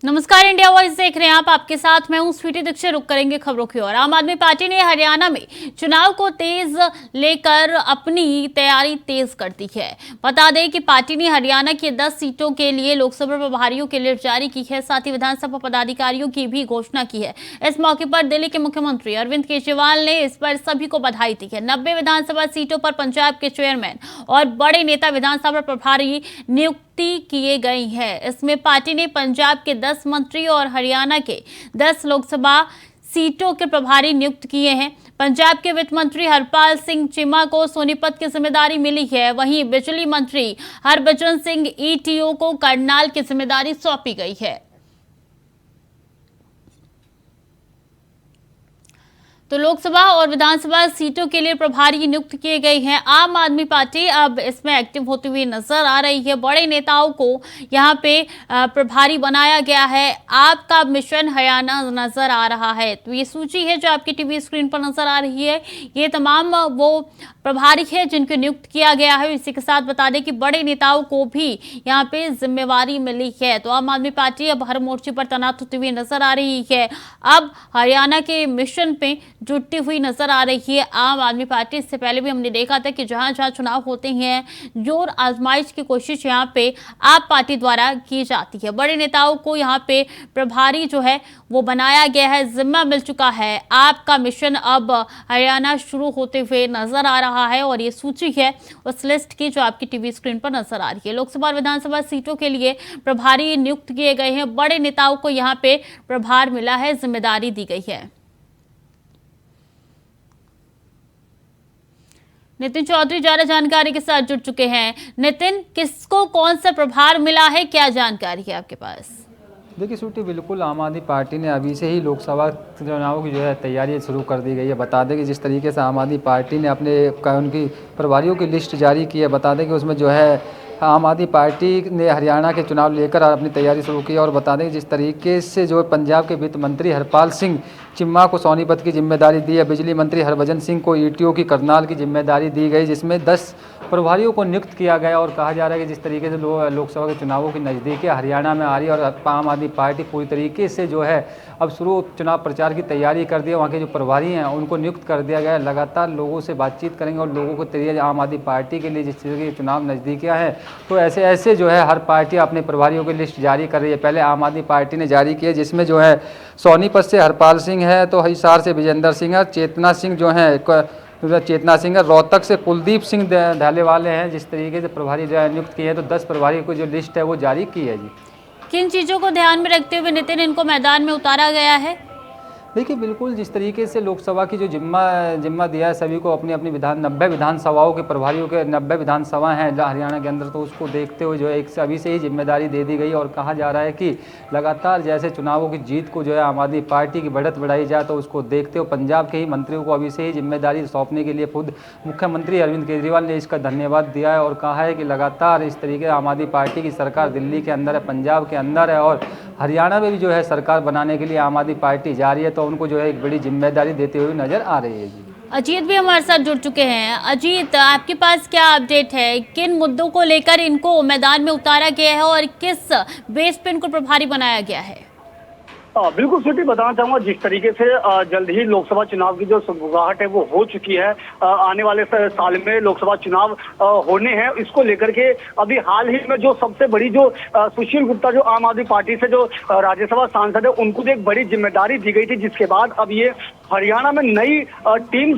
नमस्कार, India voice देख रहे हैं आप। आपके साथ मैं हूं स्वीटी दीक्षित। रुक करेंगे खबरों की ओर। आम आदमी पार्टी ने हरियाणा में चुनाव को तेज लेकर अपनी तैयारी तेज कर दी है। बता दें कि पार्टी ने हरियाणा की 10 सीटों के लिए लोकसभा प्रभारियों की लिस्ट जारी की है, साथ ही विधानसभा पदाधिकारियों की भी घोषणा की है। इस मौके पर दिल्ली के मुख्यमंत्री अरविंद केजरीवाल ने इस पर सभी को बधाई दी है। 90 विधानसभा सीटों पर पंजाब के चेयरमैन और बड़े नेता विधानसभा प्रभारी नियुक्त किए गए हैं। इसमें पार्टी ने पंजाब के 10 मंत्री और हरियाणा के 10 लोकसभा सीटों के प्रभारी नियुक्त किए हैं। पंजाब के वित्त मंत्री हरपाल सिंह चीमा को सोनीपत की जिम्मेदारी मिली है। वहीं बिजली मंत्री हरभजन सिंह ईटीओ को करनाल की जिम्मेदारी सौंपी गई है। तो लोकसभा और विधानसभा सीटों के लिए प्रभारी नियुक्त किए गए हैं। आम आदमी पार्टी अब इसमें एक्टिव होती हुई नजर आ रही है। बड़े नेताओं को यहां पे प्रभारी बनाया गया है। आपका मिशन हरियाणा नजर आ रहा है। तो ये सूची है जो आपकी टीवी स्क्रीन पर नजर आ रही है। ये तमाम वो प्रभारी है जिनको नियुक्त किया गया है। इसी के साथ बता दें कि बड़े नेताओं को भी यहाँ पे जिम्मेवारी मिली है। तो आम आदमी पार्टी अब हर मोर्चे पर तैनात होती हुई नजर आ रही है। अब हरियाणा के मिशन पे जुटती हुई नजर आ रही है आम आदमी पार्टी। इससे पहले भी हमने देखा था कि जहां जहां चुनाव होते हैं, जोर आजमाइश की कोशिश यहां पे आप पार्टी द्वारा की जाती है। बड़े नेताओं को यहां पे प्रभारी जो है वो बनाया गया है, जिम्मा मिल चुका है। आपका मिशन अब हरियाणा शुरू होते हुए नजर आ रहा है और ये सूची है उस लिस्ट की जो आपकी टीवी स्क्रीन पर नजर आ रही है। लोकसभा और विधानसभा सीटों के लिए प्रभारी नियुक्त किए गए हैं। बड़े नेताओं को यहाँ पे प्रभार मिला है, जिम्मेदारी दी गई है। नितिन चौधरी ज्यादा जानकारी के साथ जुड़ चुके हैं। नितिन, किसको कौन सा प्रभार मिला है, क्या जानकारी है आपके पास? देखिए स्वीटी, बिल्कुल आम आदमी पार्टी ने अभी से ही लोकसभा चुनाव की जो है तैयारी शुरू कर दी गई है। बता दें कि जिस तरीके से आम आदमी पार्टी ने उनकी प्रभारियों की लिस्ट जारी की है, बता दें कि उसमें जो है आम आदमी पार्टी ने हरियाणा के चुनाव लेकर अपनी तैयारी शुरू की है। और बता दें कि जिस तरीके से जो पंजाब के वित्त मंत्री हरपाल सिंह चिम्मा को सोनीपत की जिम्मेदारी दी है, बिजली मंत्री हरभजन सिंह को ईटीओ की करनाल की जिम्मेदारी दी गई, जिसमें 10 प्रभारियों को नियुक्त किया गया। और कहा जा रहा है कि जिस तरीके से लोकसभा के चुनावों की नज़दीकी हरियाणा में आ रही है और आम आदमी पार्टी पूरी तरीके से जो है अब शुरू चुनाव प्रचार की तैयारी कर दी है। वहाँ के जो प्रभारी हैं उनको नियुक्त कर दिया गया है। लगातार लोगों से बातचीत करेंगे और लोगों को तैयारी आम आदमी पार्टी के लिए जिस तरीके के चुनाव नज़दीकियाँ हैं, तो ऐसे जो है हर पार्टी अपने प्रभारियों की लिस्ट जारी कर रही है। पहले आम आदमी पार्टी ने जारी की है, जिसमें जो है सोनीपत से हरपाल सिंह है, तो हिसार से विजेंद्र सिंह है, चेतना सिंह जो है रोहतक से कुलदीप सिंह धालेवाले हैं। जिस तरीके से प्रभारी जो है नियुक्त किए हैं, तो 10 प्रभारी को जो लिस्ट है वो जारी की है। जी, किन चीजों को ध्यान में रखते हुए नितिन इनको मैदान में उतारा गया है? देखिए बिल्कुल जिस तरीके से लोकसभा की जो जिम्मा दिया है सभी को अपनी अपनी 90 विधानसभाओं के प्रभारियों के 90 विधानसभा हैं हरियाणा के अंदर, तो उसको देखते हुए जो है एक अभी से ही जिम्मेदारी दे दी गई। और कहा जा रहा है कि लगातार जैसे चुनावों की जीत को जो है आम आदमी पार्टी की बढ़त बढ़ाई जाए, तो उसको देखते हुए पंजाब के ही मंत्रियों को अभी से ही जिम्मेदारी सौंपने के लिए खुद मुख्यमंत्री अरविंद केजरीवाल ने इसका धन्यवाद दिया है। और कहा है कि लगातार इस तरीके आम आदमी पार्टी की सरकार दिल्ली के अंदर है, पंजाब के अंदर है और हरियाणा में भी जो है सरकार बनाने के लिए आम आदमी पार्टी जा रही है, तो उनको जो है एक बड़ी जिम्मेदारी देते हुए नजर आ रही है। जी, अजीत भी हमारे साथ जुड़ चुके हैं। अजीत, आपके पास क्या अपडेट है? किन मुद्दों को लेकर इनको मैदान में उतारा गया है और किस बेस पे इनको प्रभारी बनाया गया है? बिल्कुल स्वीटी, बताना चाहूंगा जिस तरीके से जल्द ही लोकसभा चुनाव की जो सुगबुगाहट है वो हो चुकी है। आने वाले साल में लोकसभा चुनाव होने हैं, इसको लेकर के अभी हाल ही में जो सबसे बड़ी जो सुशील गुप्ता जो आम आदमी पार्टी से जो राज्यसभा सांसद है उनको एक बड़ी जिम्मेदारी दी गई थी, जिसके बाद अब ये हरियाणा में नई टीम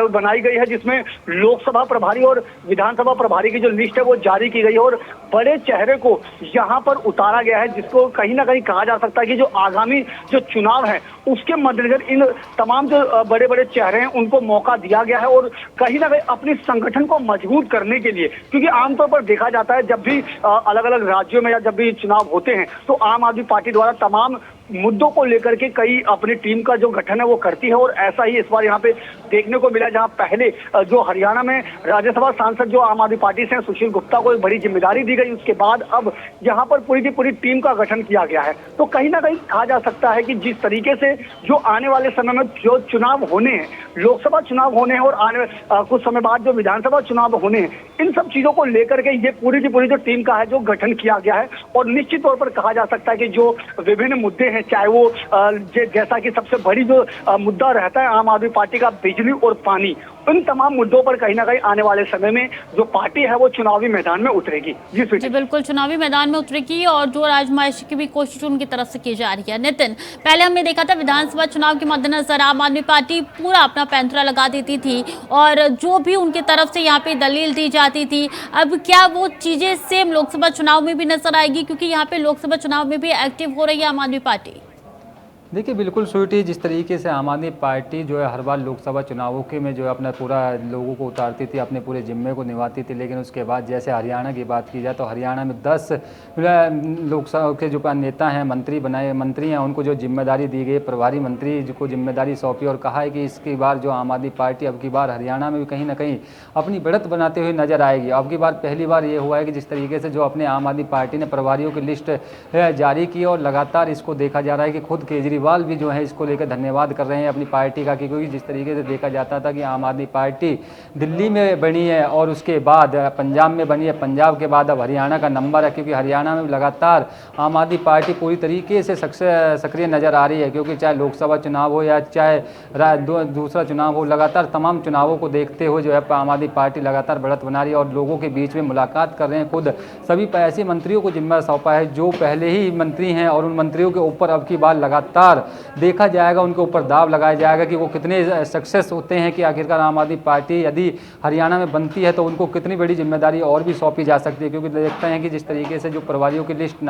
बनाई गई है, जिसमें लोकसभा प्रभारी और विधानसभा प्रभारी की जो लिस्ट है वो जारी की गई है और बड़े चेहरे को यहाँ पर उतारा गया है, जिसको कहीं ना कहीं कहा जा सकता है कि जो आगामी जो चुनाव है उसके मद्देनजर इन तमाम जो बड़े बड़े चेहरे हैं उनको मौका दिया गया है और कहीं ना कहीं अपने संगठन को मजबूत करने के लिए, क्योंकि आमतौर पर देखा जाता है जब भी अलग अलग राज्यों में या जब भी चुनाव होते हैं तो आम आदमी पार्टी द्वारा तमाम मुद्दों को लेकर के कई अपनी टीम का जो गठन है वो करती है। और ऐसा ही इस बार यहाँ पे देखने को मिला, जहाँ पहले जो हरियाणा में राज्यसभा सांसद जो आम आदमी पार्टी से सुशील गुप्ता को एक बड़ी जिम्मेदारी दी गई, उसके बाद अब यहाँ पर पूरी की पूरी टीम का गठन किया गया है। तो कहीं ना कहीं कहा जा सकता है कि जिस तरीके से जो आने वाले समय में जो चुनाव होने हैं, लोकसभा चुनाव होने हैं और आने कुछ समय बाद जो विधानसभा चुनाव होने हैं, इन सब चीजों को लेकर के ये पूरी की पूरी जो टीम का है जो गठन किया गया है। और निश्चित तौर पर कहा जा सकता है कि जो विभिन्न मुद्दे हैं, चाहे वो जैसा कि सबसे बड़ी जो मुद्दा रहता है आम आदमी पार्टी का बिजली और पानी, उन तमाम मुद्दों पर कहीं ना कहीं आने वाले समय में जो पार्टी है वो चुनावी मैदान में उतरेगी। जी बिल्कुल, चुनावी मैदान में उतरेगी और जो आजमाइश की भी कोशिश उनकी तरफ से की जा रही है। नितिन, पहले हमने देखा था विधानसभा चुनाव के मद्देनजर आम आदमी पार्टी पूरा अपना पैंतरा लगा देती थी और जो भी उनकी तरफ से यहाँ पे दलील दी जाती थी, अब क्या वो चीजें सेम लोकसभा चुनाव में भी नजर आएगी, क्योंकि यहाँ पे लोकसभा चुनाव में भी एक्टिव हो रही है आम आदमी पार्टी? देखिए बिल्कुल स्वीटी, जिस तरीके से आम आदमी पार्टी जो है हर बार लोकसभा चुनावों के में जो है अपना पूरा लोगों को उतारती थी, अपने पूरे जिम्मे को निभाती थी, लेकिन उसके बाद जैसे हरियाणा की बात की जाए तो हरियाणा में 10 लोकसभा के जो नेता हैं, मंत्री हैं, उनको जो जिम्मेदारी दी गई, प्रभारी मंत्री को जिम्मेदारी सौंपी और कहा है कि इसकी बार जो आम आदमी पार्टी अब की बार हरियाणा में भी कहीं ना कहीं अपनी बढ़त बनाते हुए नजर आएगी। अब की बार पहली बार ये हुआ है कि जिस तरीके से जो अपने आम आदमी पार्टी ने प्रभारियों की लिस्ट जारी की और लगातार इसको देखा जा रहा है कि खुद केजरीवाल भी जो है इसको लेकर धन्यवाद कर रहे हैं अपनी पार्टी का, क्योंकि जिस तरीके से देखा जाता था कि आम आदमी पार्टी दिल्ली में बनी है और उसके बाद पंजाब में बनी है, पंजाब के बाद अब हरियाणा का नंबर है, क्योंकि हरियाणा में लगातार आम आदमी पार्टी पूरी तरीके से सक्रिय नज़र आ रही है, क्योंकि चाहे लोकसभा चुनाव हो या चाहे दूसरा चुनाव हो, लगातार तमाम चुनावों को देखते हुए जो है आम आदमी पार्टी लगातार बढ़त बना रही है और लोगों के बीच में मुलाकात कर रहे हैं। खुद सभी ऐसे मंत्रियों को जिम्मेदार सौंपा है जो पहले ही मंत्री हैं और उन मंत्रियों के ऊपर अब की बार लगातार देखा जाएगा, उनके ऊपर दाव लगाया जाएगा कि वो कितने सक्सेस होते हैं, कि आखिरकार आम आदमी पार्टी यदि हरियाणा में बनती है तो उनको कितनी बड़ी जिम्मेदारी और भी सौंपी जा सकती है। क्योंकि देखते हैं कि जिस तरीके से जो प्रभारियों की लिस्ट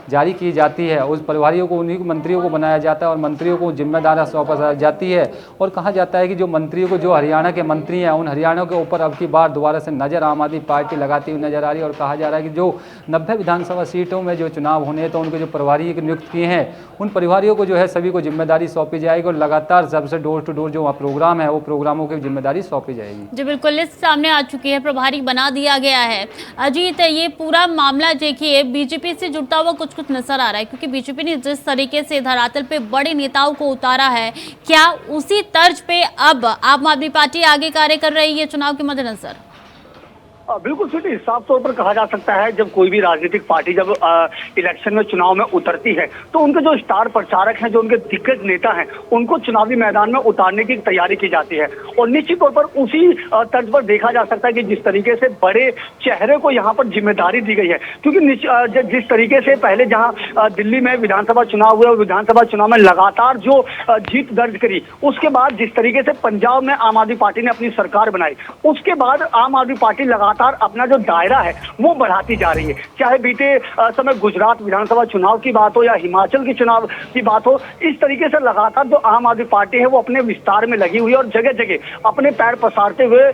जारी की जाती है, उस प्रभारियों को उन्हीं मंत्रियों को बनाया जाता है और मंत्रियों को जिम्मेदारी सौंपा जाती है और कहा जाता है कि जो मंत्रियों को, जो हरियाणा के मंत्री हैं, उन हरियाणा के ऊपर अब की बार दोबारा से नज़र आम आदमी पार्टी लगाती हुई नजर आ रही है। और कहा जा रहा है कि जो 90 विधानसभा सीटों में जो चुनाव होने हैं तो उनके जो प्रभारी नियुक्त किए हैं, उन प्रभारियों को जो है सभी को जिम्मेदारी सौंपी जाएगी और लगातार सबसे डोर टू डोर जो प्रोग्राम है वो प्रोग्रामों की जिम्मेदारी सौंपी जाएगी। जी बिल्कुल, लिस्ट सामने आ चुकी है, प्रभारी बना दिया गया है। अजीत, ये पूरा मामला देखिए बीजेपी से जुड़ता हुआ कुछ नजर आ रहा है, क्योंकि बीजेपी ने जिस तरीके से धरातल पे बड़े नेताओं को उतारा है, क्या उसी तर्ज पे अब आम आदमी पार्टी आगे कार्य कर रही है चुनाव के मद्देनजर? बिल्कुल सीधी, साफ तौर पर कहा जा सकता है जब कोई भी राजनीतिक पार्टी जब इलेक्शन में, चुनाव में उतरती है तो उनके जो स्टार प्रचारक हैं, जो उनके दिग्गज नेता हैं, उनको चुनावी मैदान में उतारने की तैयारी की जाती है। और निश्चित तौर पर उसी तर्ज पर देखा जा सकता है कि जिस तरीके से बड़े चेहरे को यहाँ पर जिम्मेदारी दी गई है, क्योंकि जिस तरीके से पहले जहाँ दिल्ली में विधानसभा चुनाव हुए और विधानसभा चुनाव में लगातार जो जीत दर्ज करी, उसके बाद जिस तरीके से पंजाब में आम आदमी पार्टी ने अपनी सरकार बनाई, उसके बाद आम आदमी पार्टी लगातार अपना जो दायरा है वो बढ़ाती जा रही है। चाहे बीते समय गुजरात विधानसभा चुनाव की बात हो या हिमाचल की चुनाव की बात हो, इस तरीके से लगातार जो आम आदमी पार्टी है वो अपने विस्तार में लगी हुई है और जगह जगह अपने पैर पसारते हुए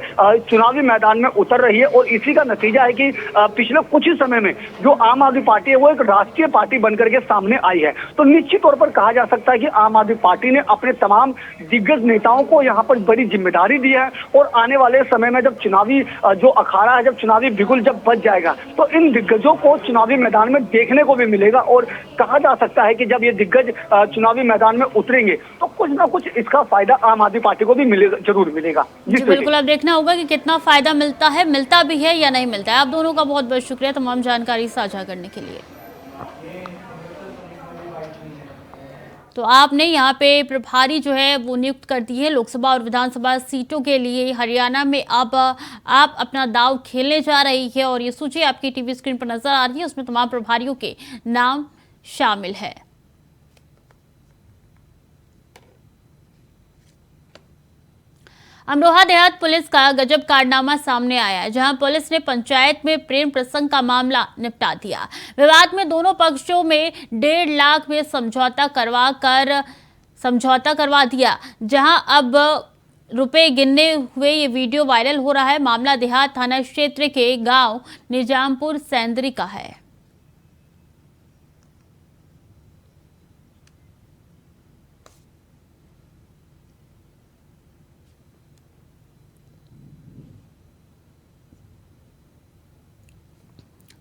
चुनावी मैदान में उतर रही है। और इसी का नतीजा है कि पिछले कुछ ही समय में जो आम आदमी पार्टी है वो एक राष्ट्रीय पार्टी बनकर के सामने आई है। तो निश्चित तौर पर कहा जा सकता है कि आम आदमी पार्टी ने अपने तमाम दिग्गज नेताओं को यहाँ पर बड़ी जिम्मेदारी दी है और आने वाले समय में जब चुनावी जो अखाड़ा है, जब चुनावी बिगुल जब बच जाएगा तो इन दिग्गजों को चुनावी मैदान में देखने को भी मिलेगा। और कहा जा सकता है कि जब ये दिग्गज चुनावी मैदान में उतरेंगे तो कुछ ना कुछ इसका फायदा आम आदमी पार्टी को भी मिलेगा, जरूर मिलेगा। जी बिल्कुल, अब देखना होगा कि कितना फायदा मिलता है, मिलता भी है या नहीं मिलता है। आप दोनों का बहुत बहुत शुक्रिया तमाम जानकारी साझा करने के लिए। तो आपने यहाँ पे प्रभारी जो है वो नियुक्त कर दी है लोकसभा और विधानसभा सीटों के लिए। हरियाणा में अब आप अपना दांव खेलने जा रही है और ये सूची आपकी टीवी स्क्रीन पर नजर आ रही है, उसमें तमाम प्रभारियों के नाम शामिल है। अमरोहा देहात पुलिस का गजब कारनामा सामने आया है, जहां पुलिस ने पंचायत में प्रेम प्रसंग का मामला निपटा दिया। विवाद में दोनों पक्षों में 1.5 लाख में समझौता करवा दिया, जहां अब रुपए गिनने हुए ये वीडियो वायरल हो रहा है। मामला देहात थाना क्षेत्र के गांव निजामपुर सेंदरी का है।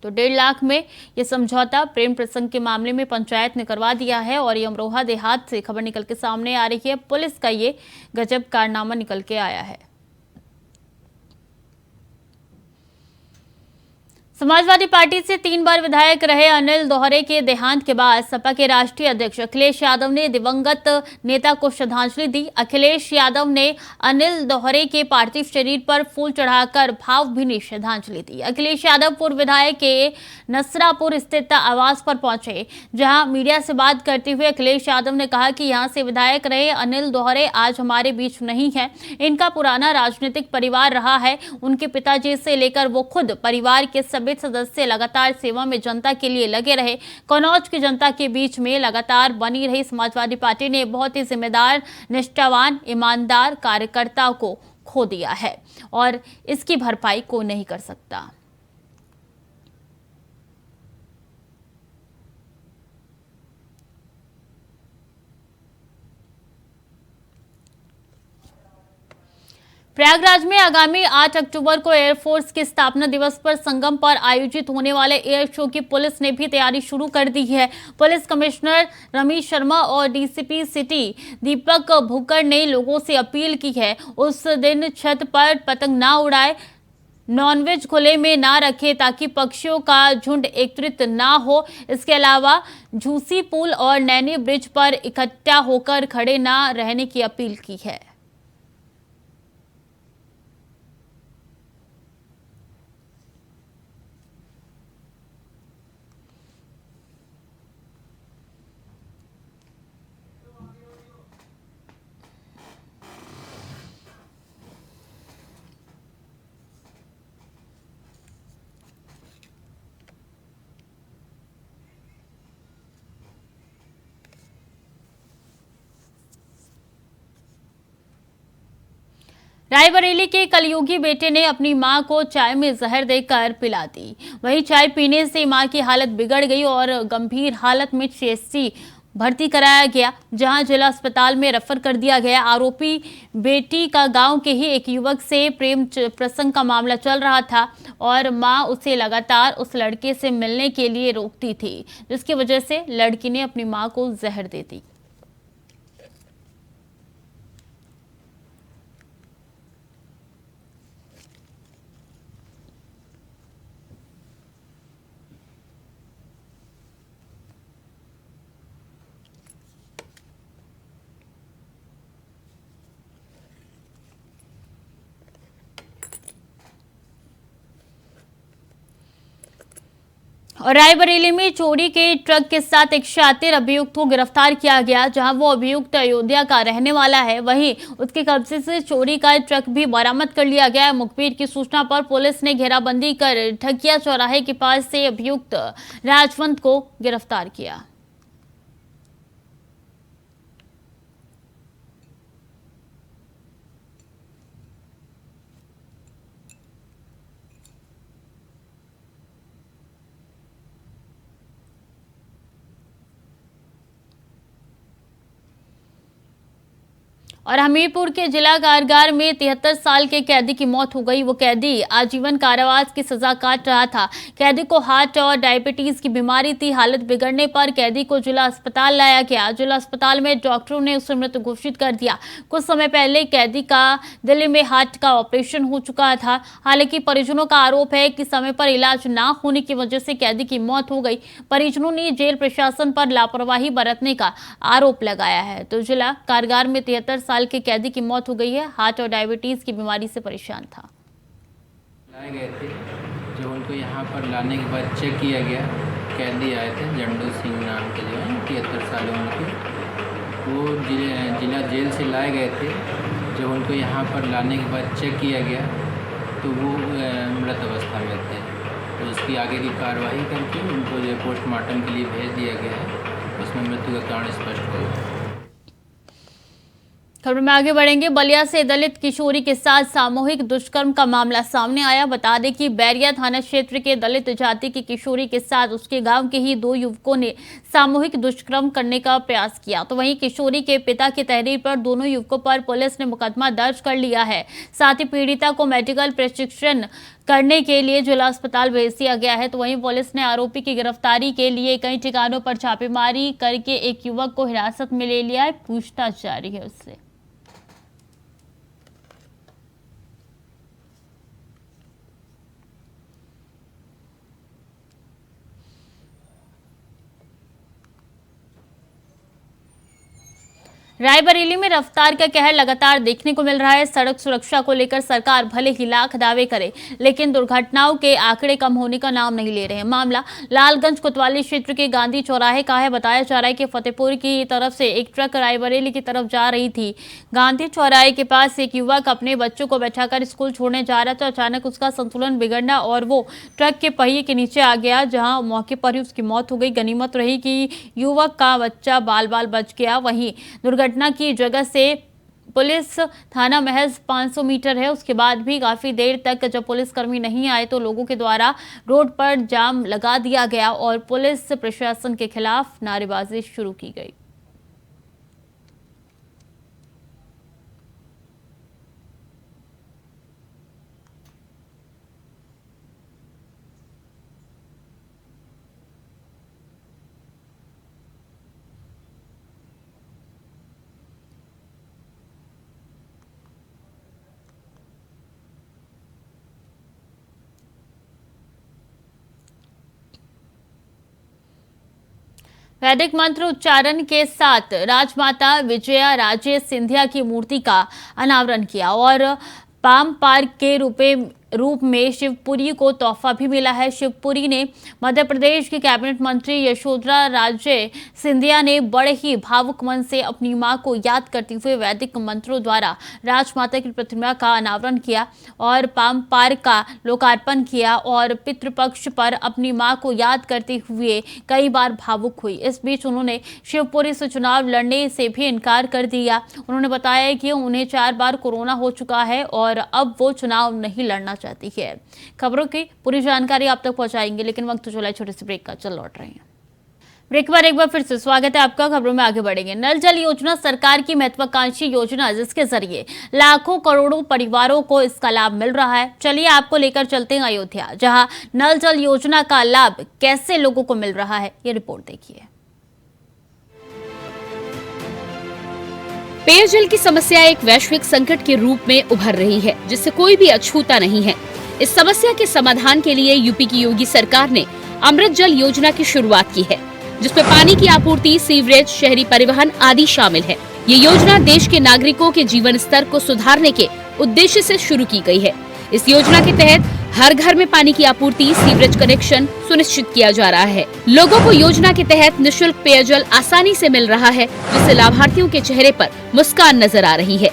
तो 1.5 लाख में ये समझौता प्रेम प्रसंग के मामले में पंचायत ने करवा दिया है और ये अमरोहा देहात से खबर निकल के सामने आ रही है। पुलिस का ये गजब कारनामा निकल के आया है। समाजवादी पार्टी से 3 बार विधायक रहे अनिल दोहरे के देहांत के बाद सपा के राष्ट्रीय अध्यक्ष अखिलेश यादव ने दिवंगत नेता को श्रद्धांजलि दी। अखिलेश यादव ने अनिल दोहरे के पार्थिव शरीर पर फूल चढ़ाकर भावभीनी श्रद्धांजलि दी। अखिलेश यादव पूर्व विधायक के नसरापुर स्थित आवास पर पहुंचे, जहां मीडिया से बात करते हुए अखिलेश यादव ने कहा कि यहां से विधायक रहे अनिल दोहरे आज हमारे बीच नहीं है। इनका पुराना राजनीतिक परिवार रहा है। उनके पिताजी से लेकर वो खुद परिवार के सभी सदस्य लगातार सेवा में जनता के लिए लगे रहे। कन्नौज की जनता के बीच में लगातार बनी रही समाजवादी पार्टी ने बहुत ही जिम्मेदार, निष्ठावान, ईमानदार कार्यकर्ता को खो दिया है और इसकी भरपाई कोई नहीं कर सकता। प्रयागराज में आगामी 8 अक्टूबर को एयरफोर्स के स्थापना दिवस पर संगम पर आयोजित होने वाले एयर शो की पुलिस ने भी तैयारी शुरू कर दी है। पुलिस कमिश्नर रमेश शर्मा और डीसीपी सिटी दीपक भुक्कड़ ने लोगों से अपील की है उस दिन छत पर पतंग ना उड़ाए, नॉनवेज खुले में ना रखे ताकि पक्षियों का झुंड एकत्रित ना हो। इसके अलावा झूसी पुल और नैनी ब्रिज पर इकट्ठा होकर खड़े ना रहने की अपील की है। रायबरेली के कलयुगी बेटे ने अपनी मां को चाय में जहर देकर पिला दी। वहीं चाय पीने से मां की हालत बिगड़ गई और गंभीर हालत में सीएचसी भर्ती कराया गया, जहां जिला अस्पताल में रेफर कर दिया गया। आरोपी बेटी का गांव के ही एक युवक से प्रेम प्रसंग का मामला चल रहा था और मां उसे लगातार उस लड़के से मिलने के लिए रोकती थी, जिसकी वजह से लड़की ने अपनी मां को जहर दे दी। और रायबरेली में चोरी के ट्रक के साथ एक शातिर अभियुक्त को गिरफ्तार किया गया, जहां वो अभियुक्त अयोध्या का रहने वाला है। वहीं उसके कब्जे से चोरी का ट्रक भी बरामद कर लिया गया है। मुखबिर की सूचना पर पुलिस ने घेराबंदी कर ठगिया चौराहे के पास से अभियुक्त राजवंत को गिरफ्तार किया। और हमीरपुर के जिला कारागार में 73 साल के कैदी की मौत हो गई। वो कैदी आजीवन कारावास की सजा काट रहा था। कैदी को हार्ट और डायबिटीज की बीमारी थी। हालत बिगड़ने पर कैदी को जिला अस्पताल लाया गया। जिला अस्पताल में डॉक्टरों ने उसे मृत घोषित कर दिया। कुछ समय पहले कैदी का दिल्ली में हार्ट का ऑपरेशन हो चुका था। हालांकि परिजनों का आरोप है कि समय पर इलाज ना होने की वजह से कैदी की मौत हो गई। परिजनों ने जेल प्रशासन पर लापरवाही बरतने का आरोप लगाया है। तो जिला कारागार में 73 साल के कैदी की मौत हो गई है। हार्ट और डायबिटीज की बीमारी से परेशान था। लाए गए थे, जो उनको यहाँ पर लाने के बाद चेक किया गया। कैदी आए थे, जंडू सिंह नाम के जो है 73 साल उम्र के, वो जिला जेल से लाए गए थे। जो उनको यहाँ पर लाने के बाद चेक किया गया तो वो मृत अवस्था में थे। तो उसकी आगे की कार्रवाई करके उनको जो पोस्टमार्टम के लिए भेज दिया गया है। उसमें मृत्यु का कारण स्पष्ट हो गया। खबर में आगे बढ़ेंगे। बलिया से दलित किशोरी के साथ सामूहिक दुष्कर्म का मामला सामने आया। बता दें कि बैरिया थाना क्षेत्र के दलित जाति की किशोरी के साथ उसके गांव के ही 2 युवकों ने सामूहिक दुष्कर्म करने का प्रयास किया। तो वहीं किशोरी के पिता की तहरीर पर दोनों युवकों पर पुलिस ने मुकदमा दर्ज कर लिया है। साथ ही पीड़िता को मेडिकल प्रशिक्षण करने के लिए जिला अस्पताल भेज दिया गया है। तो वहीं पुलिस ने आरोपी की गिरफ्तारी के लिए कई ठिकानों पर छापेमारी करके एक युवक को हिरासत में ले लिया है। पूछताछ जारी है उससे। रायबरेली में रफ्तार का कहर लगातार देखने को मिल रहा है। सड़क सुरक्षा को लेकर सरकार भले ही लाख दावे करे, लेकिन दुर्घटनाओं के आंकड़े कम होने का नाम नहीं ले रहे हैं। मामला लालगंज कोतवाली क्षेत्र के गांधी चौराहे का है। बताया जा रहा है कि फतेहपुर की तरफ से एक ट्रक रायबरेली की तरफ जा रही थी। गांधी चौराहे के पास एक युवक अपने बच्चों को बैठाकर स्कूल छोड़ने जा रहा था। अचानक उसका संतुलन बिगड़ना और वो ट्रक के पहिए के नीचे आ गया, जहां मौके पर ही उसकी मौत हो गई। गनीमत रही कि युवक का बच्चा बाल बाल बच गया। वहीं दुर्घटना की जगह से पुलिस थाना महज 500 मीटर है। उसके बाद भी काफी देर तक जब पुलिसकर्मी नहीं आए तो लोगों के द्वारा रोड पर जाम लगा दिया गया और पुलिस प्रशासन के खिलाफ नारेबाजी शुरू की गई। वैदिक मंत्र उच्चारण के साथ राजमाता विजया राजे सिंधिया की मूर्ति का अनावरण किया और पाम पार्क के रूप में शिवपुरी को तोहफा भी मिला है। शिवपुरी ने मध्य प्रदेश के कैबिनेट मंत्री यशोधरा राजे सिंधिया ने बड़े ही भावुक मन से अपनी मां को याद करते हुए वैदिक मंत्रों द्वारा राजमाता की प्रतिमा का अनावरण किया और पाम पार्क का लोकार्पण किया और पितृपक्ष पर अपनी मां को याद करते हुए कई बार भावुक हुई। इस बीच उन्होंने शिवपुरी से चुनाव लड़ने से भी इनकार कर दिया। उन्होंने बताया कि उन्हें 4 बार कोरोना हो चुका है और अब वो चुनाव नहीं लड़ना चाहती है। खबरों की पूरी जानकारी आप तक पहुंचाएंगे, लेकिन वक्त तो चला छोटे से ब्रेक का। चल लौट रहे हैं ब्रेक पर। एक बार फिर से स्वागत है आपका। खबरों में आगे बढ़ेंगे। नल जल योजना सरकार की महत्वाकांक्षी योजना, जिसके जरिए लाखों करोड़ों परिवारों को इसका लाभ मिल रहा है। चलिए आपको लेकर चलते हैं अयोध्या, जहां नल जल योजना का लाभ कैसे लोगों को मिल रहा है, ये रिपोर्ट देखिए। पेयजल की समस्या एक वैश्विक संकट के रूप में उभर रही है, जिससे कोई भी अछूता नहीं है। इस समस्या के समाधान के लिए यूपी की योगी सरकार ने अमृत जल योजना की शुरुआत की है, जिसमें पानी की आपूर्ति, सीवरेज, शहरी परिवहन आदि शामिल है। ये योजना देश के नागरिकों के जीवन स्तर को सुधारने के उद्देश्य से शुरू की गई है। इस योजना के तहत हर घर में पानी की आपूर्ति, सीवरेज कनेक्शन सुनिश्चित किया जा रहा है। लोगों को योजना के तहत निःशुल्क पेयजल आसानी से मिल रहा है, जिससे लाभार्थियों के चेहरे पर मुस्कान नजर आ रही है।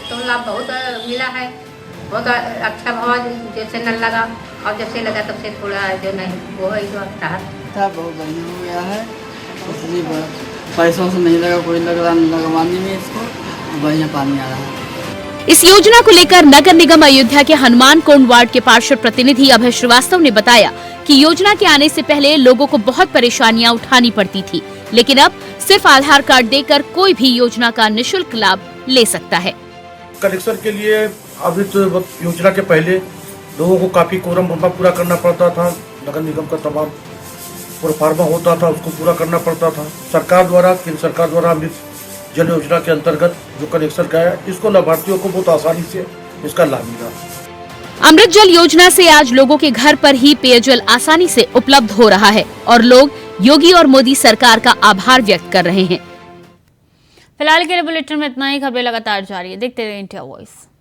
तो लाभ बहुत मिला है, बहुत अच्छा भाव जैसे नल लगा और जैसे लगा तब से थोड़ा जो नहीं वो है बहुत बढ़िया हो गया है। इसलिए पैसों से नहीं लगा, कोई लगवाने में इसको बढ़िया पानी आ रहा है। इस योजना को लेकर नगर निगम अयोध्या के हनुमान कुंड वार्ड के पार्षद प्रतिनिधि अभय श्रीवास्तव ने बताया कि योजना के आने से पहले लोगों को बहुत परेशानियां उठानी पड़ती थी, लेकिन अब सिर्फ आधार कार्ड देकर कोई भी योजना का निःशुल्क लाभ ले सकता है। कनेक्शन के लिए अभी तो योजना के पहले लोगों को काफी कोरम पूरा करना पड़ता था। नगर निगम का तमाम प्रोफार्मा होता था, उसको पूरा करना पड़ता था। सरकार द्वारा, केंद्र सरकार द्वारा अमृत जल योजना के अंतर्गत जो कनेक्शन का है, इसको लाभार्थियों को बहुत आसानी से इसका लाभ मिला। अमृत जल योजना से आज लोगों के घर पर ही पेयजल आसानी से उपलब्ध हो रहा है और लोग योगी और मोदी सरकार का आभार व्यक्त कर रहे हैं। फिलहाल के लिए बुलेटिन में इतना ही। खबरें लगातार जारी है, देखते रहिए इंडिया वॉइस।